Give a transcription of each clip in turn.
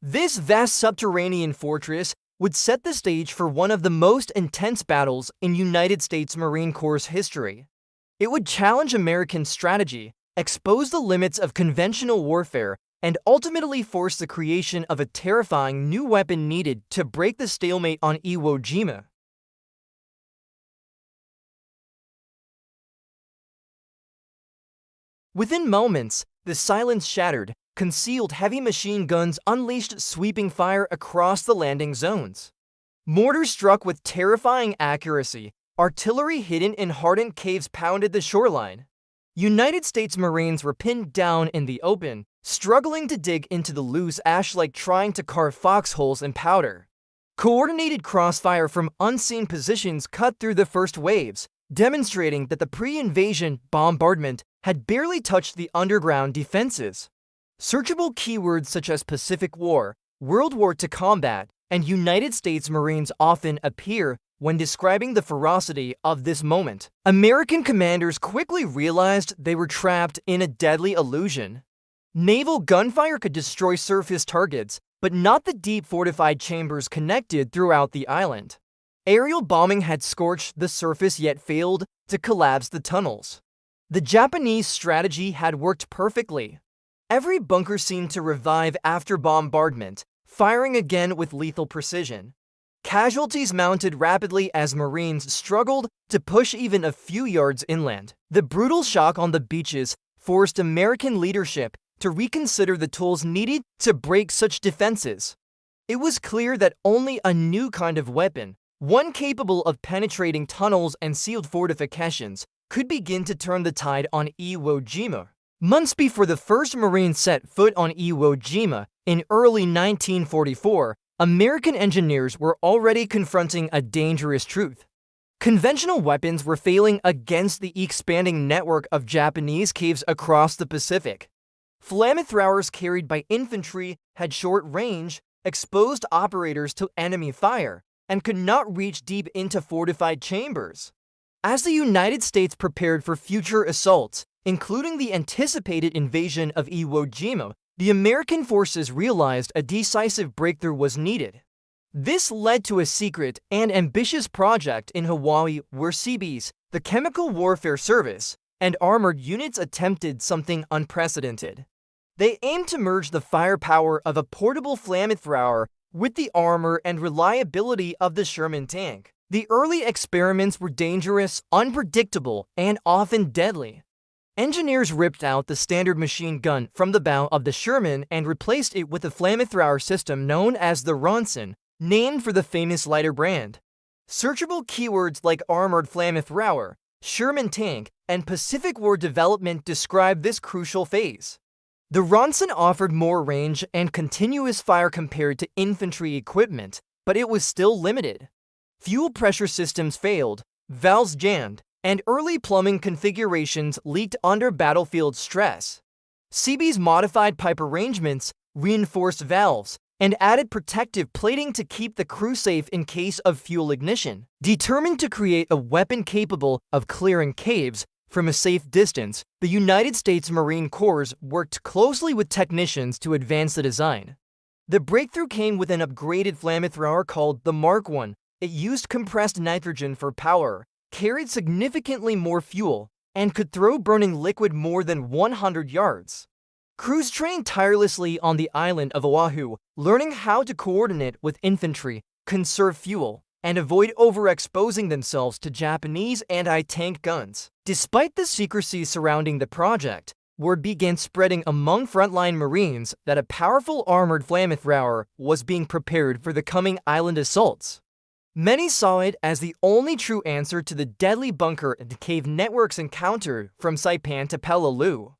This vast subterranean fortress would set the stage for one of the most intense battles in United States Marine Corps history. It would challenge American strategy, expose the limits of conventional warfare, and ultimately force the creation of a terrifying new weapon needed to break the stalemate on Iwo Jima. Within moments, the silence shattered. Concealed heavy machine guns unleashed sweeping fire across the landing zones. Mortars struck with terrifying accuracy. Artillery hidden in hardened caves pounded the shoreline. United States Marines were pinned down in the open, struggling to dig into the loose ash like trying to carve foxholes in powder. Coordinated crossfire from unseen positions cut through the first waves, demonstrating that the pre-invasion bombardment had barely touched the underground defenses. Searchable keywords such as Pacific War, World War II combat, and United States Marines often appear when describing the ferocity of this moment. American commanders quickly realized they were trapped in a deadly illusion. Naval gunfire could destroy surface targets, but not the deep fortified chambers connected throughout the island. Aerial bombing had scorched the surface yet failed to collapse the tunnels. The Japanese strategy had worked perfectly. Every bunker seemed to revive after bombardment, firing again with lethal precision. Casualties mounted rapidly as Marines struggled to push even a few yards inland. The brutal shock on the beaches forced American leadership to reconsider the tools needed to break such defenses. It was clear that only a new kind of weapon, one capable of penetrating tunnels and sealed fortifications, could begin to turn the tide on Iwo Jima. Months before the first Marines set foot on Iwo Jima, in early 1944, American engineers were already confronting a dangerous truth. Conventional weapons were failing against the expanding network of Japanese caves across the Pacific. Flamethrowers carried by infantry had short range, exposed operators to enemy fire, and could not reach deep into fortified chambers. As the United States prepared for future assaults, including the anticipated invasion of Iwo Jima, the American forces realized a decisive breakthrough was needed. This led to a secret and ambitious project in Hawaii where Seabees, the Chemical Warfare Service, and armored units attempted something unprecedented. They aimed to merge the firepower of a portable flamethrower with the armor and reliability of the Sherman tank. The early experiments were dangerous, unpredictable, and often deadly. Engineers ripped out the standard machine gun from the bow of the Sherman and replaced it with a flamethrower system known as the Ronson, named for the famous lighter brand. Searchable keywords like armored flamethrower, Sherman tank, and Pacific War development describe this crucial phase. The Ronson offered more range and continuous fire compared to infantry equipment, but it was still limited. Fuel pressure systems failed, valves jammed, and early plumbing configurations leaked under battlefield stress. Seabees modified pipe arrangements, reinforced valves, and added protective plating to keep the crew safe in case of fuel ignition. Determined to create a weapon capable of clearing caves from a safe distance, the United States Marine Corps worked closely with technicians to advance the design. The breakthrough came with an upgraded flamethrower called the Mark I. It used compressed nitrogen for power, carried significantly more fuel, and could throw burning liquid more than 100 yards. Crews trained tirelessly on the island of Oahu, learning how to coordinate with infantry, conserve fuel, and avoid overexposing themselves to Japanese anti-tank guns. Despite the secrecy surrounding the project, word began spreading among frontline Marines that a powerful armored flamethrower was being prepared for the coming island assaults. Many saw it as the only true answer to the deadly bunker and cave networks encountered from Saipan to Peleliu.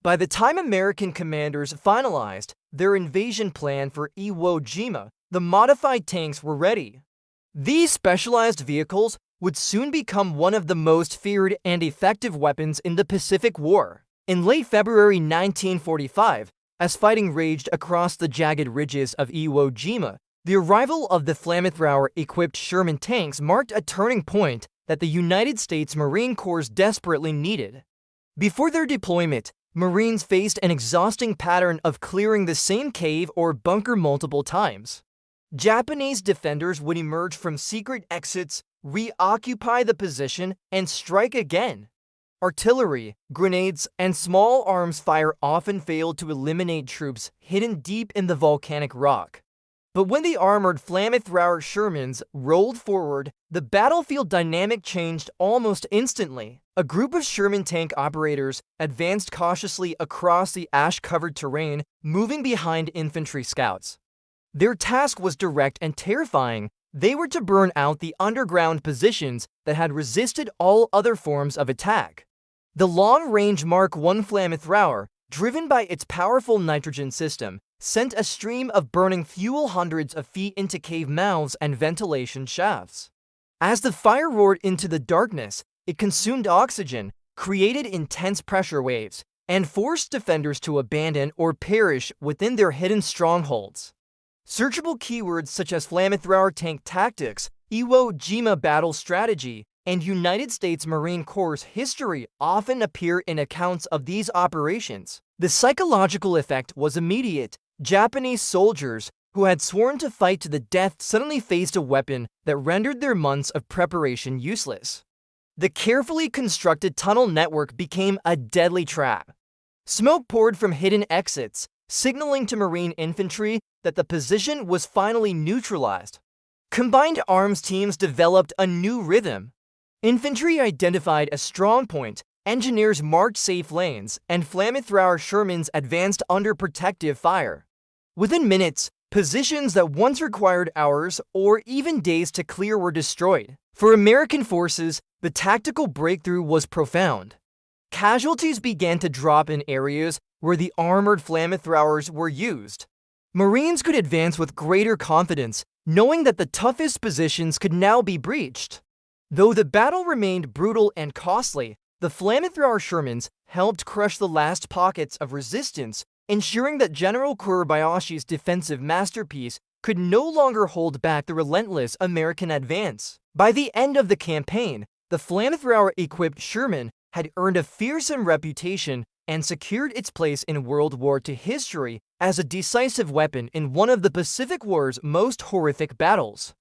By the time American commanders finalized their invasion plan for Iwo Jima, the modified tanks were ready. These specialized vehicles would soon become one of the most feared and effective weapons in the Pacific War. In late February 1945, as fighting raged across the jagged ridges of Iwo Jima, the arrival of the flamethrower-equipped Sherman tanks marked a turning point that the United States Marine Corps desperately needed. Before their deployment, Marines faced an exhausting pattern of clearing the same cave or bunker multiple times. Japanese defenders would emerge from secret exits, reoccupy the position, and strike again. Artillery, grenades, and small arms fire often failed to eliminate troops hidden deep in the volcanic rock. But when the armored flamethrower Shermans rolled forward, the battlefield dynamic changed almost instantly. A group of Sherman tank operators advanced cautiously across the ash-covered terrain, moving behind infantry scouts. Their task was direct and terrifying. They were to burn out the underground positions that had resisted all other forms of attack. The long-range Mark I flamethrower, driven by its powerful nitrogen system, sent a stream of burning fuel hundreds of feet into cave mouths and ventilation shafts. As the fire roared into the darkness, it consumed oxygen, created intense pressure waves, and forced defenders to abandon or perish within their hidden strongholds. Searchable keywords such as flamethrower tank tactics, Iwo Jima battle strategy, and United States Marine Corps history often appear in accounts of these operations. The psychological effect was immediate. Japanese soldiers who had sworn to fight to the death suddenly faced a weapon that rendered their months of preparation useless. The carefully constructed tunnel network became a deadly trap. Smoke poured from hidden exits, signaling to Marine infantry that the position was finally neutralized. Combined arms teams developed a new rhythm. Infantry identified a strong point, engineers marked safe lanes, and flamethrower Shermans advanced under protective fire. Within minutes, positions that once required hours or even days to clear were destroyed. For American forces, the tactical breakthrough was profound. Casualties began to drop in areas where the armored flamethrowers were used. Marines could advance with greater confidence, knowing that the toughest positions could now be breached. Though the battle remained brutal and costly, the flamethrower Shermans helped crush the last pockets of resistance, ensuring that General Kuribayashi's defensive masterpiece could no longer hold back the relentless American advance. By the end of the campaign, the flamethrower-equipped Sherman had earned a fearsome reputation and secured its place in World War II history as a decisive weapon in one of the Pacific War's most horrific battles.